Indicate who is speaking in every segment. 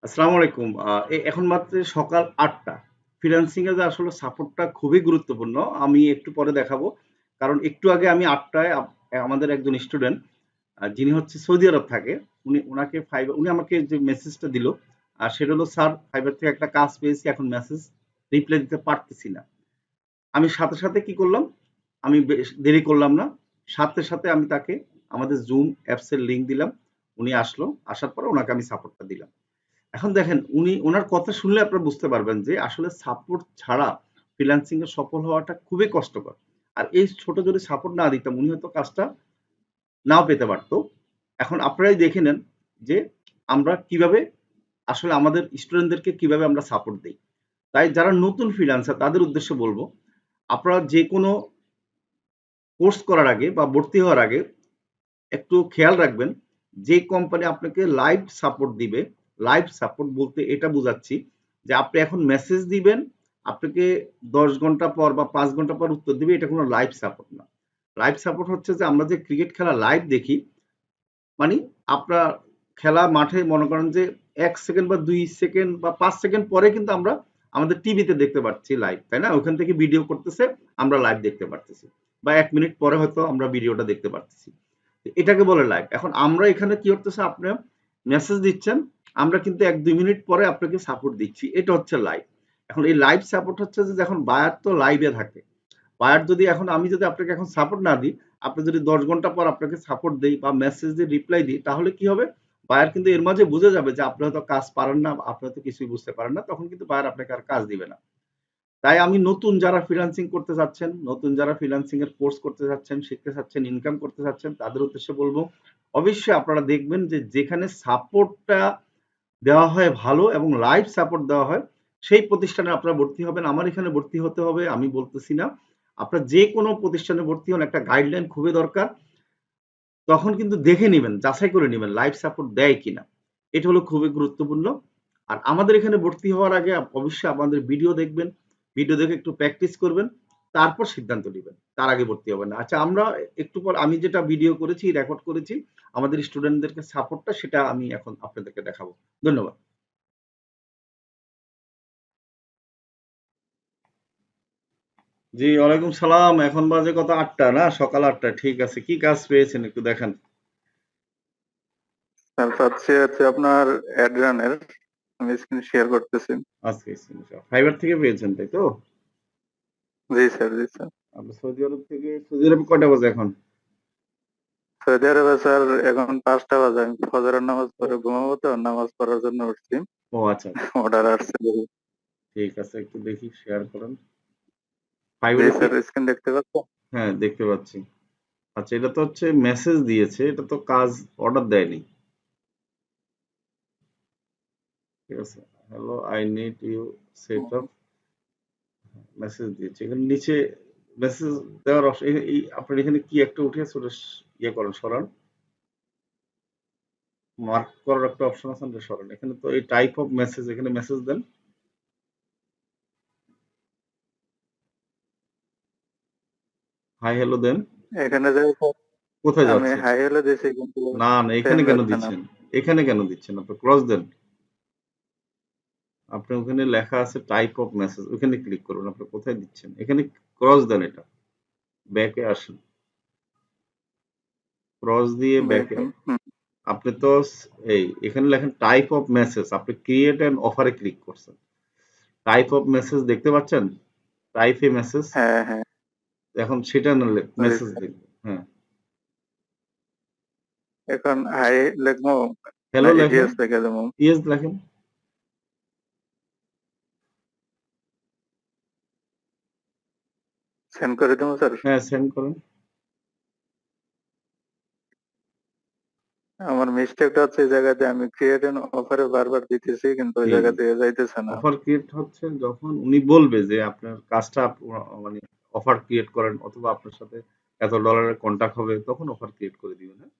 Speaker 1: আসসালামু আলাইকুম। এখন মাত্র সকাল ৮টা। ফ্রিল্যান্সিং এ যে আসলে সাপোর্টটা খুবই গুরুত্বপূর্ণ। আমি একটু পরে দেখাবো। কারণ একটু আগে আমি ৮টায় আমাদের একজন স্টুডেন্ট যিনি হচ্ছে সৌদি আরব থাকে। উনাকে উনি আমাকে যে মেসেজটা দিল, সেটা হলো, "স্যার, ফাইবার থেকে একটা কাজ পেয়েছি। এখন মেসেজ রিপ্লাই দিতে পারতেছি না।" আমি সাথে, সাথে কি করলাম? আমি বেশ দেরি করলাম না। সাথে, সাথে আমি তাকে আমাদের জুম অ্যাপস এর লিংক দিলাম। উনি আসলো। আসার পরে উনাকে আমি সাপোর্টটা দিলাম। এখন দেখেন, ওনার কথা শুনলে আপনারা বুঝতে পারবেন যে আসলে সাপোর্ট ছাড়া ফ্রিল্যান্সিং এ সফল হওয়াটা খুবই কষ্টকর। আর এই ছোট যদি সাপোর্ট না দিতাম, উনি হয়তো কাজটা নাও পেতে পারতো। এখন আপনারাই দেখে নেন যে আমরা কিভাবে আসলে আমাদের স্টুডেন্টদেরকে কিভাবে আমরা সাপোর্ট দেই। তাই যারা নতুন ফ্রিল্যান্সার তাদের উদ্দেশ্যে বলব, আপনারা যেকোনো কোর্স করার আগে বা ভর্তি হওয়ার আগে একটু খেয়াল রাখবেন, যে কোম্পানি আপনাকে লাইভ সাপোর্ট দিবে, লাইভ সাপোর্ট বলতে এটা বুঝাচ্ছি যে আপনি এখন মেসেজ দিবেন, আপনাকে ১০ ঘন্টা পর বা ৫ ঘন্টা পর উত্তর দিবে, এটা কোনো লাইভ সাপোর্ট না। লাইভ সাপোর্ট হচ্ছে যে আমরা যে ক্রিকেট খেলা লাইভ দেখি, মানে আপনার খেলা মাঠে মনে করেন যে ১ সেকেন্ড বা ২ সেকেন্ড বা ৫ সেকেন্ড পরে কিন্তু আমরা আমাদের টিভিতে দেখতে পাচ্ছি লাইভ, তাই না? ওখান থেকে ভিডিও করতেছে, আমরা লাইভ দেখতে পারতেছি। বা ১ মিনিট পরে হয়তো আমরা ভিডিওটা দেখতে পারতেছি। এটাকে বলে লাইভ। এখন আমরা এখানে কি করতেছে, আপনি মেসেজ দিচ্ছেন, আমরা কিন্তু ১-২ মিনিট পরে আপনাকে সাপোর্ট দিচ্ছি। এটা হচ্ছে লাইভ। এখন এই লাইভ সাপোর্ট হচ্ছে যে যখন বায়ার তো লাইভে থাকে। বায়ার যদি এখন আমি যদি আপনাকে এখন সাপোর্ট না দিই, আপনি যদি ১০ ঘন্টা পর আপনাকে সাপোর্ট দেই বা মেসেজ দিয়ে রিপ্লাই দিই, তাহলে কি হবে? বায়ার কিন্তু এর মাঝে বুঝে যাবে যে আপনি হয়তো কাজ পারেন না, আপনি হয়তো কিছুই বুঝতে পারেন না। তখন কিন্তু বায়ার আপনাকে আর কাজ দিবে না। তাই আমি নতুন যারা ফ্রিল্যান্সিং করতে চাচ্ছেন, নতুন যারা ফ্রিল্যান্সিং এর কোর্স করতে চাচ্ছেন, শিখতে চাচ্ছেন, ইনকাম করতে চাচ্ছেন, তাদের উদ্দেশ্যে বলব, অবশ্যই আপনারা দেখবেন যে যেখানে সাপোর্টটা দেওয়া হয় ভালো এবং লাইভ সাপোর্ট দেওয়া হয়, সেই প্রতিষ্ঠানে আপনারা ভর্তি হবেন। আমার এখানে ভর্তি হতে হবে আমি বলতেছি না। আপনারা যেকোনো প্রতিষ্ঠানে ভর্তি হন, একটা গাইডলাইন খুবই দরকার। তখন কিন্তু দেখে নিবেন, যাচাই করে নিবেন লাইভ সাপোর্ট দেয় কিনা। এটা হলো খুবই গুরুত্বপূর্ণ। আর আমাদের এখানে ভর্তি হওয়ার আগে অবশ্যই আমাদের ভিডিও দেখবেন। ভিডিও দেখে একটু প্র্যাকটিস করবেন। তারপর সিদ্ধান্ত নিবেন। তার আগে ভর্তি হবেন না। আচ্ছা, আমরা একটু পর আমি যেটা ভিডিও করেছি, রেকর্ড করেছি, আমাদের স্টুডেন্টদেরকে সাপোর্টটা সেটা আমি এখন আপনাদেরকে দেখাবো। ধন্যবাদ। জি, ওয়ালাইকুম সালাম। এখন বাজে কত? ৮টা না? সকাল ৮টা। ঠিক আছে। কি কাজ পেয়েছেন একটু দেখান।
Speaker 2: স্যার চাচ্ছি হচ্ছে আপনার অ্যাড্রানের আমি স্ক্রিন শেয়ার করতেছি।
Speaker 1: আজকে ফাইবার থেকে পেয়েছেন, তাই তো?
Speaker 2: জি স্যার, জি স্যার।
Speaker 1: আপনি সৌদি আরব থেকে, সৌদি আরবে কয়টা বাজে এখন?
Speaker 2: সৌদি আরবে স্যার এখন 5টা বাজে, আমি ফজরের নামাজ
Speaker 1: ও,
Speaker 2: পড়ে ঘুমাবো, তো নামাজ পড়ার জন্য উঠছি।
Speaker 1: ও আচ্ছা, আচ্ছা।
Speaker 2: অর্ডার আসছে দেখি।
Speaker 1: ঠিক আছে, একটু দেখি, শেয়ার করেন।
Speaker 2: জি
Speaker 1: ফাইবারে কি?
Speaker 2: স্যার, স্ক্রিন দেখতে পাচ্ছেন?
Speaker 1: হ্যাঁ, দেখতে পাচ্ছি। আচ্ছা, এটা তো হচ্ছে মেসেজ দিয়েছে, এটা তো কাজ অর্ডার দেয়নি। ঠিক আছে। Hello, I need you set up, message দিয়েছে। এখানে নিচে মেসেজ দেওয়ার অপশন, এই আপনার এখানে কি একটা উঠে আছে, ওটা ইয়ে করেন, সরান। মার্ক করার একটা অপশন আছে, ওটা সরান। এখানে তো এই টাইপ অফ মেসেজ, এখানে মেসেজ দেন। হাই হ্যালো দেন।
Speaker 2: এখানে যাই স্যার,
Speaker 1: কোথায়
Speaker 2: আমি
Speaker 1: যাচ্ছেন?
Speaker 2: হাই হ্যালো দিয়েছি কিন্তু
Speaker 1: না, না, এখানে
Speaker 2: সেন্ড
Speaker 1: কেন
Speaker 2: হচ্ছে না।
Speaker 1: দিচ্ছেন? এখানে কেন দিচ্ছেন? আপনি ক্রস দেন। আপনি ওখানে লেখা আছে টাইপ অফ মেসেজ, ওখানে ক্লিক করুন। আপনি কোথায় দিচ্ছেন? এখানে ক্রস দেন, এটা ব্যাকে আসেন। ক্রস দিয়ে ব্যাকে।
Speaker 2: দেখেন,
Speaker 1: আপনি তো এই এখানে লেখেন টাইপ অফ মেসেজ, আপনি ক্রিয়েট অ্যান্ড অফারে ক্লিক করছেন। টাইপ অফ মেসেজ দেখতে পাচ্ছেন? টাইপ এ মেসেজ।
Speaker 2: হ্যাঁ হ্যাঁ।
Speaker 1: এখন সেটা না,
Speaker 2: জি
Speaker 1: মেসেজ
Speaker 2: স্যার,
Speaker 1: দেখবেন। হ্যাঁ,
Speaker 2: এখন হাই লিখবো না
Speaker 1: হ্যালো লেখেন,
Speaker 2: ইয়েস লিখে দেবো?
Speaker 1: ইয়েস লেখেন।
Speaker 2: সেন্ড করে দেবো স্যার?
Speaker 1: হ্যাঁ, সেন্ড করেন।
Speaker 2: আমার মিস্টেকটা হচ্ছে এই জায়গাতে আমি ক্রিয়েট এন্ড অফারে বারবার দিতেছি, কিন্তু ওই
Speaker 1: জি,
Speaker 2: জায়গা দিয়ে যাইতেছে না।
Speaker 1: অফার ক্রিয়েট হচ্ছে যখন উনি বলবে যে আপনার কাজটা মানে অফার ক্রিয়েট করেন, অথবা আপনার সাথে এত ডলারের কন্ট্যাক্ট হবে, তখন অফার ক্রিয়েট করে দিবেন। হ্যাঁ?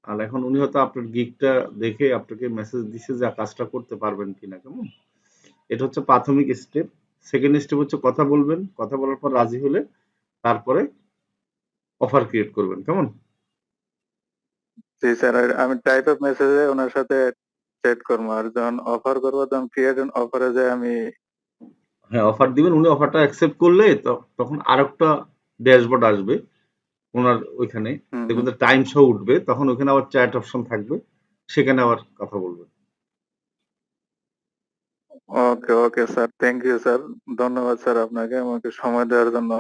Speaker 1: আর এখন উনি হয়তো আপনার গিগটা দেখে আপনাকে মেসেজ দিছে যে কাজটা করতে পারবেন কিনা, কেমন? এটা হচ্ছে প্রাথমিক স্টেপ। সেকেন্ড স্টেপ হচ্ছে কথা বলবেন, কথা বলার পর রাজি হলে তারপরে অফার ক্রিয়েট করবেন, কেমন?
Speaker 2: জি স্যার, আর আমি টাইপ অফ মেসেজে ওনার সাথে সেট করবো, আর যখন অফার করবো তখন ক্রিয়েট অফারে যে আমি
Speaker 1: হ্যাঁ, অফার দিবেন, উনি অফারটা অ্যাকসেপ্ট করলে তখন আরেকটা ড্যাশবোর্ড আসবে ওনার ওইখানে,
Speaker 2: হুম
Speaker 1: দেখবেন
Speaker 2: হুম
Speaker 1: যে টাইম শো উঠবে, তখন ওখানে আবার চ্যাট অপশন থাকবে, সেখানে আবার কথা বলবেন।
Speaker 2: Okay okay sir, thank you sir, ধন্যবাদ স্যার আপনাকে আমাকে সময় দেওয়ার জন্য।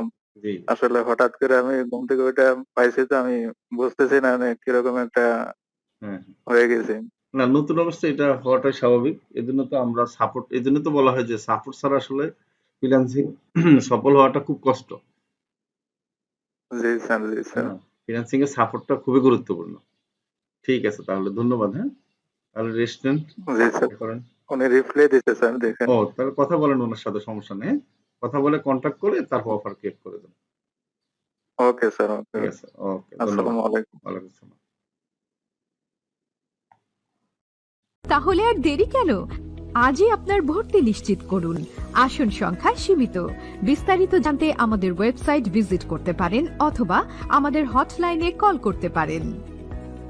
Speaker 1: জি।
Speaker 2: আসলে হঠাৎ করে আমি ঘুম থেকে ওইটা পাইছি, তো আমি বুঝতেছি না মানে কিরকম একটা
Speaker 1: হ্যাঁ,
Speaker 2: হয়ে গেছে।
Speaker 1: না নতুন অবস্থায় এটা হওয়াটাই স্বাভাবিক। এজন্য তো আমরা সাপোর্ট, এজন্য তো বলা হয় যে সাপোর্ট ছাড়া আসলে ফ্রিল্যান্সিং সফল হওয়াটা খুব কষ্ট।
Speaker 2: জি স্যার, জি স্যার।
Speaker 1: হ্যাঁ, ফ্রিল্যান্সিং এর সাপোর্টটা খুবই গুরুত্বপূর্ণ। ঠিক আছে, তাহলে ধন্যবাদ। হ্যাঁ, তাহলে রেস্ট নেন,
Speaker 2: জি স্যার,
Speaker 1: ইয়ে করেন।
Speaker 2: উনি রিপ্লাই দিতে স্যার, দেখেন।
Speaker 1: ও, তাহলে কথা বলেন ওনার সাথে, সমস্যা নেই। হ্যাঁ? কথা বলে কন্ট্যাক্ট করে তারপর অফার ক্রিয়েট করে দেন।
Speaker 2: ওকে স্যার, ওকে।
Speaker 1: ঠিক আছে, ওকে, ধন্যবাদ।
Speaker 2: আসসালামু আলাইকুম।
Speaker 1: ওয়ালাইকুম আসসালাম।
Speaker 3: তাহলে আর দেরি কেন? আজই আপনার ভর্তি নিশ্চিত করুন। আসন সংখ্যা সীমিত। বিস্তারিত জানতে আমাদের ওয়েবসাইট ভিজিট করতে পারেন অথবা আমাদের হটলাইনে কল করতে পারেন।